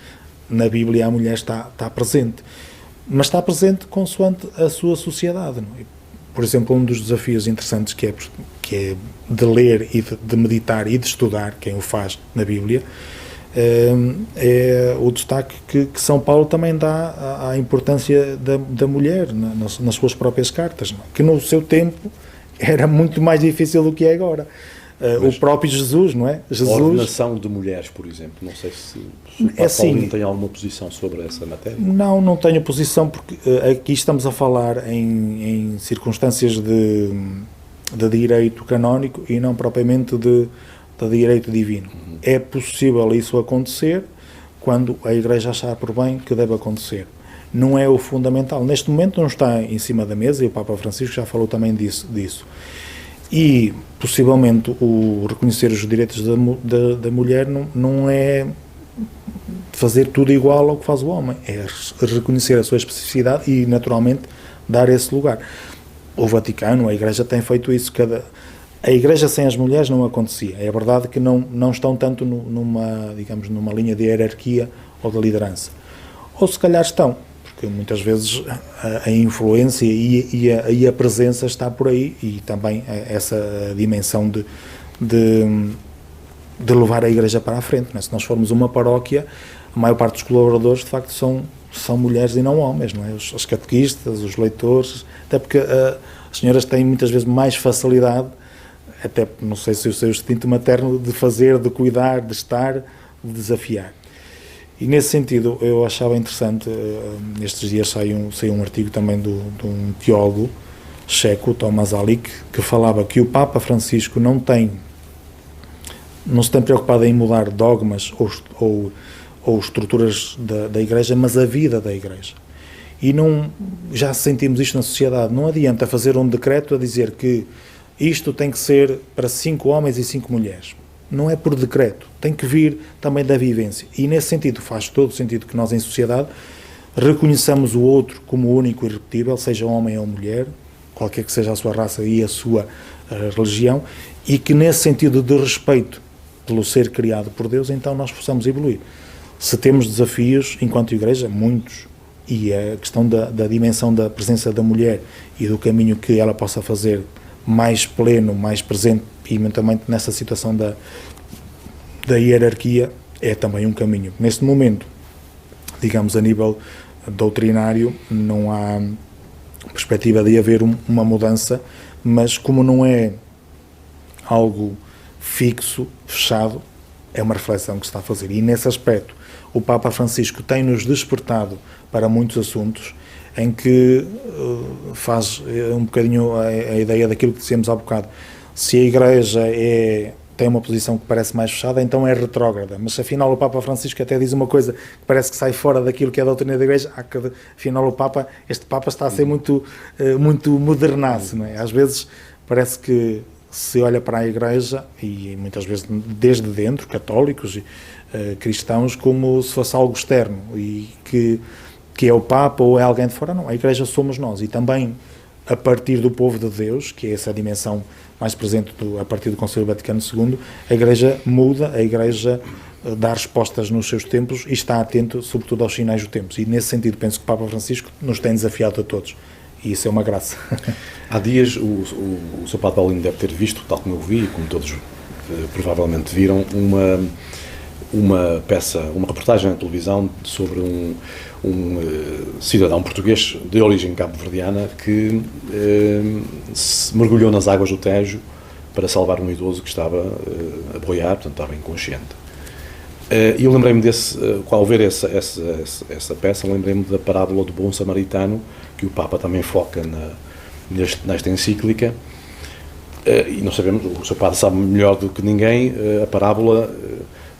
na Bíblia a mulher está presente. Mas está presente consoante a sua sociedade. Não é? Por exemplo, um dos desafios interessantes que é de ler e de meditar e de estudar, quem o faz na Bíblia, é o destaque que São Paulo também dá à importância da mulher nas suas próprias cartas, não é? Que no seu tempo era muito mais difícil do que é agora. O próprio Jesus, não é? A ordenação de mulheres, por exemplo, não sei se o Papa Paulinho tem alguma posição sobre essa matéria? Não tenho posição, porque aqui estamos a falar em circunstâncias de direito canónico e não propriamente de direito divino. É possível isso acontecer quando a Igreja achar por bem que deve acontecer. Não é o fundamental. Neste momento não está em cima da mesa, e o Papa Francisco já falou também disso. E, possivelmente, o reconhecer os direitos da mulher não é fazer tudo igual ao que faz o homem. É reconhecer a sua especificidade e, naturalmente, dar esse lugar. O Vaticano, a Igreja tem feito isso. A Igreja sem as mulheres não acontecia. É verdade que não estão tanto numa linha de hierarquia ou de liderança. Ou se calhar estão, porque muitas vezes a influência e a presença está por aí, e também essa dimensão de levar a Igreja para a frente. Não é? Se nós formos uma paróquia, a maior parte dos colaboradores, de facto, são mulheres e não homens, não é? Os catequistas, os leitores, até porque as senhoras têm muitas vezes mais facilidade, até não sei se o seu instinto materno, de fazer, de cuidar, de estar, de desafiar. E nesse sentido eu achava interessante, estes dias saiu um artigo também de um teólogo checo, Tomás Alick, que falava que o Papa Francisco não se tem preocupado em mudar dogmas ou estruturas da Igreja, mas a vida da Igreja. E já sentimos isto na sociedade. Não adianta fazer um decreto a dizer que isto tem que ser para 5 homens e 5 mulheres. Não é por decreto, tem que vir também da vivência. E nesse sentido faz todo o sentido que nós em sociedade reconheçamos o outro como único e irrepetível, seja homem ou mulher, qualquer que seja a sua raça e a sua religião, e que nesse sentido de respeito pelo ser criado por Deus, então nós possamos evoluir. Se temos desafios enquanto Igreja, muitos, e a questão da dimensão da presença da mulher e do caminho que ela possa fazer mais pleno, mais presente, e também nessa situação da hierarquia, é também um caminho. Neste momento, digamos, a nível doutrinário, não há perspectiva de haver uma mudança, mas como não é algo fixo, fechado, é uma reflexão que se está a fazer. E nesse aspecto, o Papa Francisco tem-nos despertado para muitos assuntos em que faz um bocadinho a ideia daquilo que dissemos há bocado. Se a Igreja tem uma posição que parece mais fechada, então é retrógrada. Mas afinal o Papa Francisco até diz uma coisa que parece que sai fora daquilo que é a doutrina da Igreja. Afinal este Papa está a ser muito modernaço, não é? Às vezes parece que se olha para a Igreja, e muitas vezes desde dentro, católicos e cristãos, como se fosse algo externo, e que é o Papa ou é alguém de fora. Não, a Igreja somos nós, e também a partir do povo de Deus, que é essa dimensão mais presente a partir do Concílio Vaticano II, a Igreja muda, a Igreja dá respostas nos seus tempos e está atento, sobretudo, aos sinais do tempo. E nesse sentido penso que o Papa Francisco nos tem desafiado a todos, e isso é uma graça. Há dias o Sr. Padre Paulinho deve ter visto, tal como eu vi, e como todos provavelmente viram, uma reportagem na televisão sobre um cidadão português de origem cabo-verdiana que se mergulhou nas águas do Tejo para salvar um idoso que estava a boiar, portanto estava inconsciente. E eu lembrei-me desse, ao ver essa peça, lembrei-me da parábola do bom samaritano, que o Papa também foca nesta encíclica. E nós sabemos, o Sr. Padre sabe melhor do que ninguém, a parábola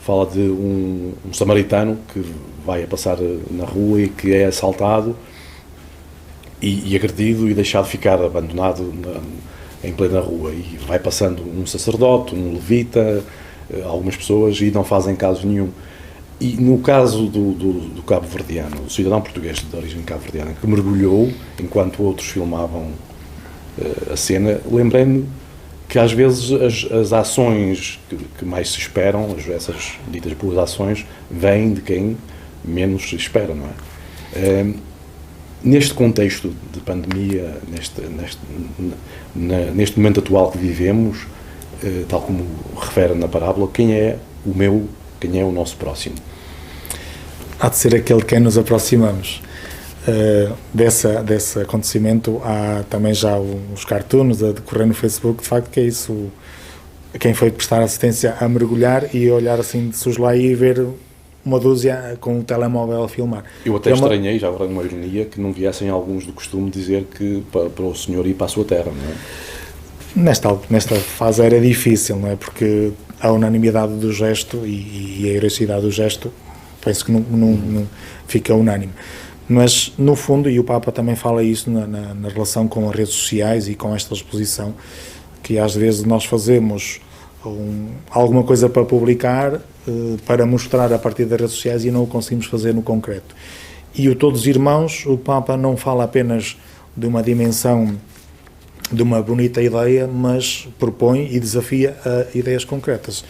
fala de um samaritano que vai a passar na rua e que é assaltado e agredido e deixado ficar abandonado em plena rua. E vai passando um sacerdote, um levita, algumas pessoas, e não fazem caso nenhum. E no caso do cabo-verdiano, o cidadão português de origem cabo-verdiana, que mergulhou enquanto outros filmavam a cena, lembrei-me que às vezes as ações que mais se esperam, essas ditas boas ações, vêm de quem menos se espera, não é? Neste contexto de pandemia, neste momento atual que vivemos, tal como refere na parábola, quem é o nosso próximo? Há de ser aquele de quem nos aproximamos. Desse acontecimento há também já uns cartoons a decorrer no Facebook, de facto, que é isso, quem foi prestar assistência a mergulhar e olhar assim de soslaio e ver uma dúzia com o telemóvel a filmar. Eu até estranhei, já agora numa ironia, que não viessem alguns do costume dizer que para o senhor ir para a sua terra, não é? Nesta fase era difícil, não é? Porque a unanimidade do gesto e a heroicidade do gesto, penso que não fica unânime. Mas, no fundo, e o Papa também fala isso na relação com as redes sociais e com esta exposição, que às vezes nós fazemos alguma coisa para publicar, para mostrar a partir das redes sociais e não o conseguimos fazer no concreto. E o Todos Irmãos, o Papa não fala apenas de uma dimensão, de uma bonita ideia, mas propõe e desafia a ideias concretas.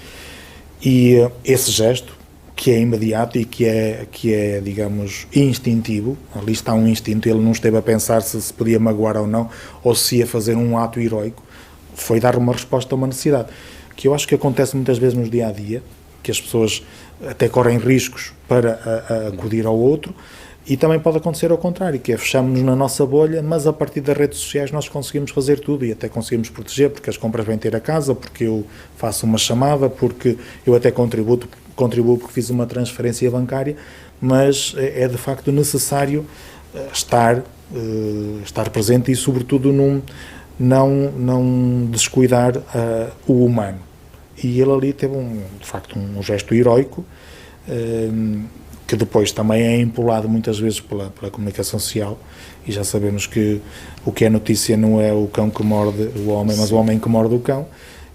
E esse gesto, que é imediato e que é, digamos, instintivo, ali está um instinto, ele não esteve a pensar se podia magoar ou não, ou se ia fazer um ato heroico, foi dar uma resposta a uma necessidade, que eu acho que acontece muitas vezes no dia-a-dia, que as pessoas até correm riscos para acudir ao outro, e também pode acontecer ao contrário, que é fechamos-nos na nossa bolha, mas a partir das redes sociais nós conseguimos fazer tudo e até conseguimos proteger, porque as compras vêm ter a casa, porque eu faço uma chamada, porque eu até contribuo porque fiz uma transferência bancária, mas é de facto necessário estar presente e, sobretudo, não descuidar o humano. E ele ali teve, de facto, um gesto heroico, que depois também é empolado muitas vezes pela comunicação social, e já sabemos que o que é notícia não é o cão que morde o homem, mas o homem que morde o cão.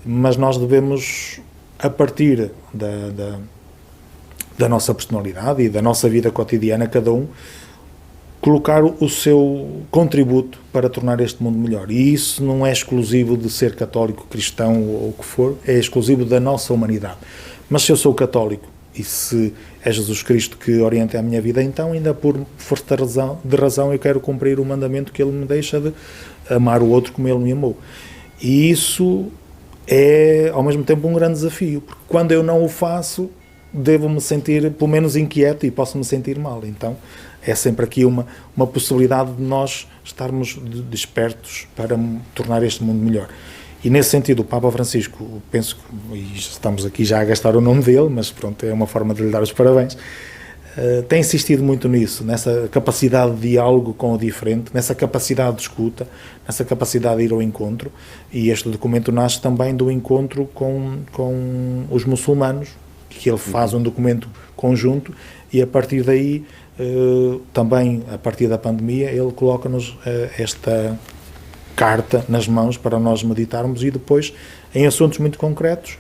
Mas nós devemos, a partir da nossa personalidade e da nossa vida cotidiana, cada um colocar o seu contributo para tornar este mundo melhor. E isso não é exclusivo de ser católico, cristão ou o que for, é exclusivo da nossa humanidade. Mas se eu sou católico e se é Jesus Cristo que orienta a minha vida, então, ainda por força de razão, eu quero cumprir o mandamento que Ele me deixa de amar o outro como Ele me amou. E isso é, ao mesmo tempo, um grande desafio, porque quando eu não o faço, devo-me sentir, pelo menos, inquieto e posso-me sentir mal. Então, é sempre aqui uma possibilidade de nós estarmos despertos para tornar este mundo melhor. E, nesse sentido, o Papa Francisco, penso que, e estamos aqui já a gastar o nome dele, mas pronto, é uma forma de lhe dar os parabéns, tem insistido muito nisso, nessa capacidade de diálogo com o diferente, nessa capacidade de escuta, nessa capacidade de ir ao encontro, e este documento nasce também do encontro com os muçulmanos, que ele faz um documento conjunto, e a partir daí, também a partir da pandemia, ele coloca-nos esta carta nas mãos para nós meditarmos, e depois em assuntos muito concretos,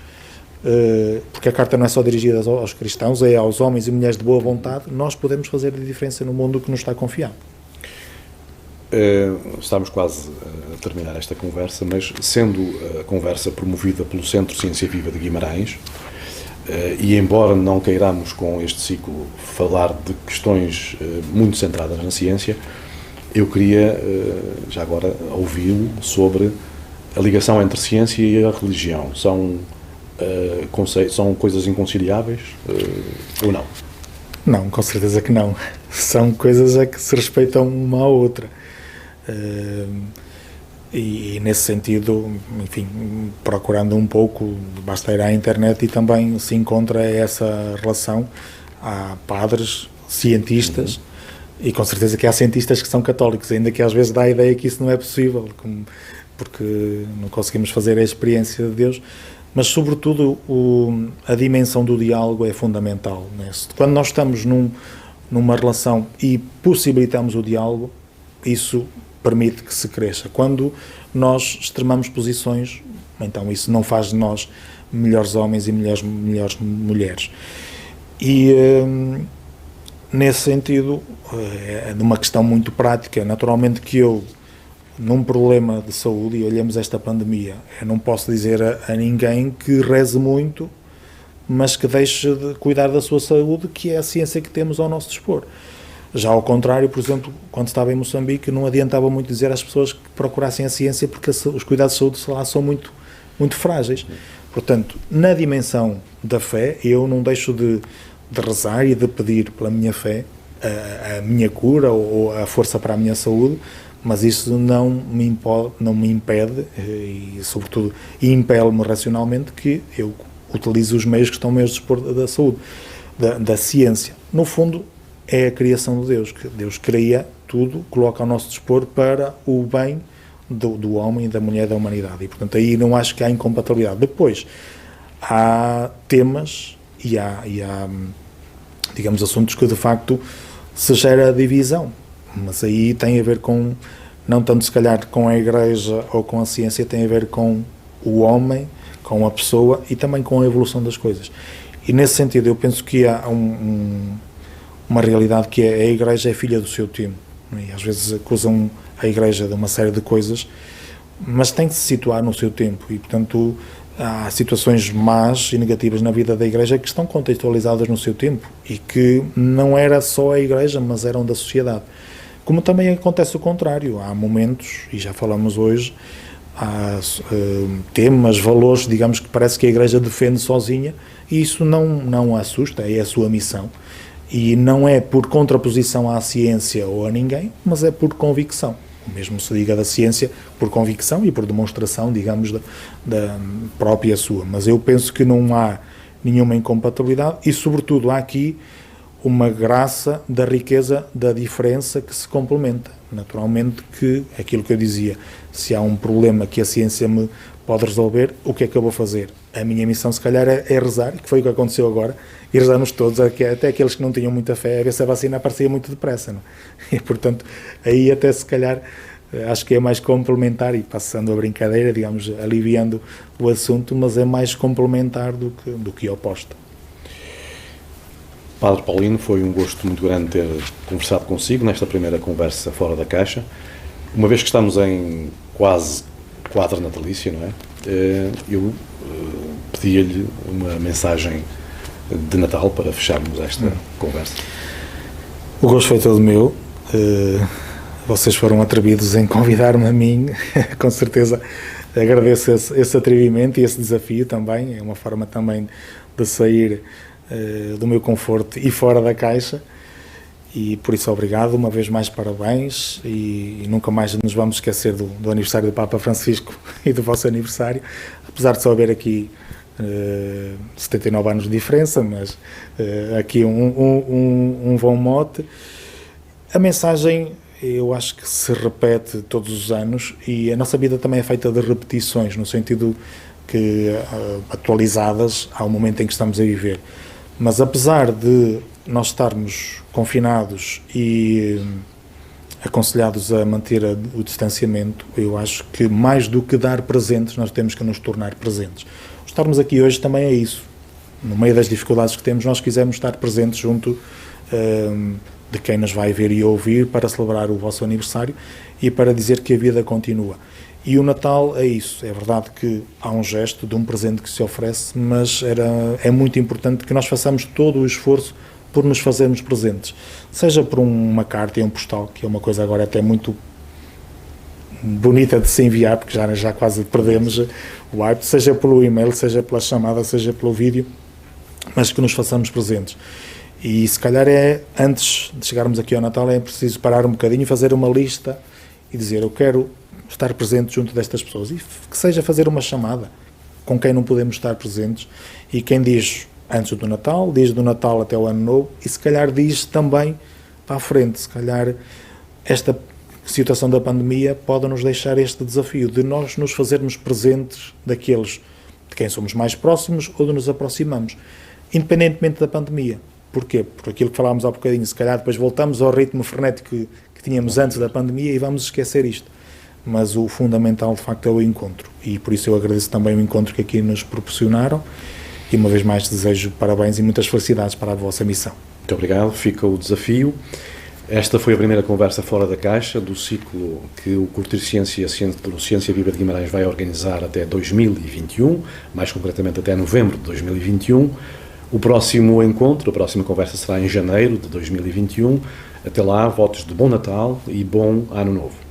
porque a carta não é só dirigida aos cristãos, é aos homens e mulheres de boa vontade, nós podemos fazer a diferença no mundo que nos está confiado. Estamos quase a terminar esta conversa, mas sendo a conversa promovida pelo Centro Ciência Viva de Guimarães, e embora não queiramos com este ciclo falar de questões muito centradas na ciência, eu queria, já agora, ouvi-lo sobre a ligação entre ciência e a religião. São coisas inconciliáveis ou não? Não, com certeza que não. São coisas a que se respeitam uma à outra. e nesse sentido, enfim, procurando um pouco, basta ir à internet e também se encontra essa relação. Há padres, cientistas, e com certeza que há cientistas que são católicos, ainda que às vezes dá a ideia que isso não é possível, porque não conseguimos fazer a experiência de Deus, mas sobretudo a dimensão do diálogo é fundamental, né? Quando nós estamos numa relação e possibilitamos o diálogo, isso permite que se cresça. Quando nós extremamos posições, então isso não faz de nós melhores homens e melhores mulheres. E nesse sentido, é uma questão muito prática. Naturalmente que eu, num problema de saúde, e olhamos esta pandemia, eu não posso dizer a ninguém que reze muito, mas que deixe de cuidar da sua saúde, que é a ciência que temos ao nosso dispor. Já ao contrário, por exemplo, quando estava em Moçambique, não adiantava muito dizer às pessoas que procurassem a ciência, porque os cuidados de saúde lá são muito, muito frágeis. Portanto, na dimensão da fé, eu não deixo de rezar e de pedir pela minha fé a minha cura ou a força para a minha saúde, mas isso não me impede, e sobretudo impele-me racionalmente, que eu utilize os meios que estão ao meu dispor da saúde, da ciência. No fundo, é a criação de Deus, que Deus cria tudo, coloca ao nosso dispor para o bem do homem, da mulher, da humanidade. E, portanto, aí não acho que há incompatibilidade. Depois, há temas e há, digamos, assuntos que, de facto, se gera divisão. Mas aí tem a ver com, não tanto se calhar com a Igreja ou com a ciência, tem a ver com o homem, com a pessoa e também com a evolução das coisas. E, nesse sentido, eu penso que há uma realidade que é a Igreja é filha do seu tempo, e às vezes acusam a Igreja de uma série de coisas, mas tem que se situar no seu tempo, e portanto há situações más e negativas na vida da Igreja que estão contextualizadas no seu tempo e que não era só a Igreja, mas eram da sociedade. Como também acontece o contrário, há momentos, e já falamos hoje, há temas, valores, digamos, que parece que a Igreja defende sozinha, e isso não a assusta, é a sua missão. E não é por contraposição à ciência ou a ninguém, mas é por convicção. O mesmo se diga da ciência por convicção e por demonstração, digamos, da própria sua. Mas eu penso que não há nenhuma incompatibilidade e, sobretudo, há aqui uma graça da riqueza da diferença que se complementa. Naturalmente que, aquilo que eu dizia, se há um problema que a ciência me pode resolver, o que é que eu vou fazer? A minha missão, se calhar, é rezar, que foi o que aconteceu agora, e rezarmos todos, até aqueles que não tinham muita fé, a ver se a vacina aparecia muito depressa, não? E, portanto, aí até se calhar, acho que é mais complementar, e passando a brincadeira, digamos, aliviando o assunto, mas é mais complementar do que oposto. Padre Paulino, foi um gosto muito grande ter conversado consigo nesta primeira conversa fora da caixa. Uma vez que estamos em quase quadro natalício, não é? Eu pedia-lhe uma mensagem de Natal para fecharmos esta conversa. O gosto foi todo meu. Vocês foram atrevidos em convidar-me a mim. Com certeza agradeço esse atrevimento e esse desafio também. É uma forma também de sair do meu conforto e fora da caixa. E por isso obrigado, uma vez mais parabéns, e nunca mais nos vamos esquecer do aniversário do Papa Francisco e do vosso aniversário, apesar de só haver aqui 79 anos de diferença, mas aqui um bom mote. A mensagem, eu acho que se repete todos os anos, e a nossa vida também é feita de repetições, no sentido que atualizadas ao momento em que estamos a viver. Mas apesar de nós estarmos confinados e aconselhados a manter o distanciamento, eu acho que mais do que dar presentes, nós temos que nos tornar presentes. Estarmos aqui hoje também é isso. No meio das dificuldades que temos, nós quisemos estar presentes junto de quem nos vai ver e ouvir para celebrar o vosso aniversário e para dizer que a vida continua. E o Natal é isso. É verdade que há um gesto de um presente que se oferece, mas é muito importante que nós façamos todo o esforço por nos fazermos presentes, seja por uma carta e um postal, que é uma coisa agora até muito bonita de se enviar, porque já quase perdemos o hábito, seja pelo e-mail, seja pela chamada, seja pelo vídeo, mas que nos façamos presentes. E se calhar antes de chegarmos aqui ao Natal, é preciso parar um bocadinho e fazer uma lista e dizer, eu quero estar presente junto destas pessoas, e que seja fazer uma chamada com quem não podemos estar presentes, e quem diz antes do Natal, diz do Natal até o Ano Novo, e se calhar diz também para a frente. Se calhar esta situação da pandemia pode nos deixar este desafio de nós nos fazermos presentes daqueles de quem somos mais próximos ou de nos aproximamos, independentemente da pandemia. Porquê? Por aquilo que falámos há bocadinho, se calhar depois voltamos ao ritmo frenético que tínhamos antes da pandemia e vamos esquecer isto. Mas o fundamental, de facto, é o encontro. E por isso eu agradeço também o encontro que aqui nos proporcionaram e, uma vez mais, desejo parabéns e muitas felicidades para a vossa missão. Muito obrigado, fica o desafio. Esta foi a primeira conversa fora da caixa do ciclo que o Curtir Ciência pelo Ciência Viva de Guimarães vai organizar até 2021, mais concretamente até novembro de 2021. O próximo encontro, a próxima conversa será em janeiro de 2021. Até lá, votos de bom Natal e bom Ano Novo.